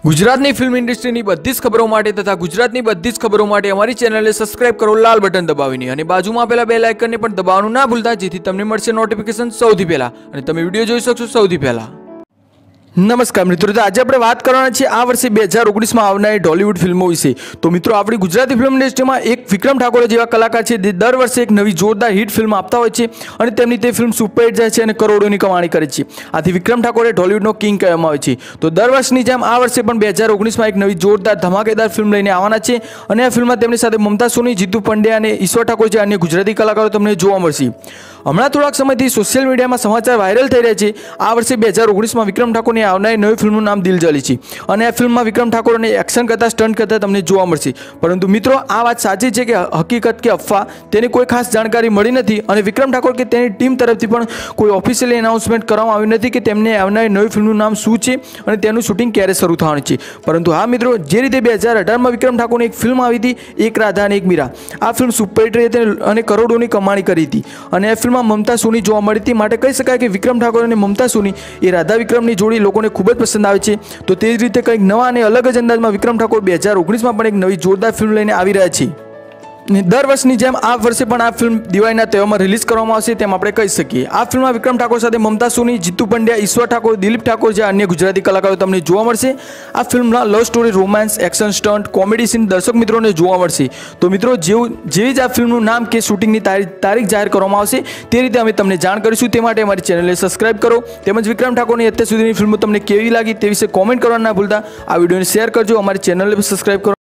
ગુજરાતની ફિલ્મ ઇન્ડસ્ટ્રીની બધી જ ખબરો માટે તથા ગુજરાતની બધી જ ખબરો માટે અમારી ચેનલને સબસ્ક્રાઇબ કરો લાલ બટન દબાવીને અને બાજુમાં આપેલા બેલ આઇકનને પણ દબાવવાનું ના ભૂલતા જેથી તમને મળશે નોટિફિકેશન સૌથી પહેલા અને તમે વિડીયો જોઈ શકશો સૌથી પહેલા। નમસ્કાર મિત્રો, તો આજે આપણે વાત કરવાના છે આ વર્ષે 2019માં આવનારી ઢોલિવૂડ ફિલ્મો વિશે। તો મિત્રો, આપણી ગુજરાતી ફિલ્મ ઇન્ડસ્ટ્રીમાં એક વિક્રમ ઠાકોર જેવા કલાકાર છે જે દર વર્ષે એક નવી જોરદાર હિટ ફિલ્મ આપતા હોય છે અને તેમની તે ફિલ્મ સુપરહિટ જાય છે અને કરોડોની કમાણી કરે છે। આથી વિક્રમ ઠાકોરને ઢોલિવૂડનો કિંગ કહેવામાં આવે છે। તો દર વર્ષની જેમ આ વર્ષે પણ 2019માં એક નવી જોરદાર ધમાકેદાર ફિલ્મ લઈને આવવાના છે અને આ ફિલ્મમાં તેમની સાથે મમતા સોની, જીતુ પંડ્યા અને ઈશ્વર ઠાકોર જે અન્ય ગુજરાતી કલાકારો તમને જોવા મળશે। હમણાં થોડાક સમયથી સોશિયલ મીડિયામાં સમાચાર વાયરલ થઈ રહ્યા છે। આ વર્ષે 2019માં વિક્રમ ઠાકોરની આવનારી નવી ફિલ્મનું નામ દિલજલી છે અને આ ફિલ્મમાં વિક્રમ ઠાકોરને એક્શન કરતા સ્ટન્ટ કરતા તમને જોવા મળશે। પરંતુ મિત્રો, આ વાત સાચી છે કે હકીકત કે અફવા તેની કોઈ ખાસ જાણકારી મળી નથી અને વિક્રમ ઠાકોર કે તેની ટીમ તરફથી પણ કોઈ ઓફિશિયલી એનાઉન્સમેન્ટ કરવામાં આવ્યું નથી કે તેમને આવનારી નવી ફિલ્મનું નામ શું છે અને તેનું શૂટિંગ ક્યારે શરૂ થવાનું છે। પરંતુ હા મિત્રો, જે રીતે 2018માં વિક્રમ ઠાકોરની એક ફિલ્મ આવી હતી, એક રાધા અને એક મીરા, આ ફિલ્મ સુપરહિટ રહી હતી અને કરોડોની કમાણી કરી હતી અને આ ફિલ્મમાં મમતા સોની જોવા મળી હતી। માટે કહી શકાય કે વિક્રમ ઠાકોર અને મમતા સોની એ રાધા વિક્રમની જોડી લોકોને ખૂબ જ પસંદ આવે છે। તો તે જ રીતે કંઈક નવા અને અલગ જ અંદાજમાં વિક્રમ ઠાકોર 2019માં પણ એક નવી જોરદાર ફિલ્મ લઈને આવી રહ્યા છે। દર વર્ષની જેમ આ વર્ષે પણ આ ફિલ્મ દિવાળીના તહેવારમાં રિલીઝ કરવામાં આવશે તેમ આપણે કહી શકીએ। આ ફિલ્મમાં વિક્રમ ઠાકોર સાથે મમતા સોની, જીતુ પંડ્યા, ઈશ્વર ઠાકોર, દિલીપ ઠાકોર જે અન્ય ગુજરાતી કલાકારો તમને જોવા મળશે। આ ફિલ્મના love story, romance, action, stunt, comedy scene દર્શક મિત્રોને જોવા મળશે। તો મિત્રો, જેવી જ આ ફિલ્મનું નામ કે શૂટિંગની તારીખ જાહેર કરવામાં આવશે તે રીતે અમે તમને જાણ કરીશું। તે માટે અમારી ચેનલને સબસ્ક્રાઇબ કરો તેમજ વિક્રમ ઠાકોરની અત્યાર સુધીની ફિલ્મો તમને કેવી લાગી તે વિશે કોમેન્ટ કરવાનું ના ભૂલતા। આ વિડીયોને શેર કરજો, અમારી ચેનલને સબસ્ક્રાઇબ કરો।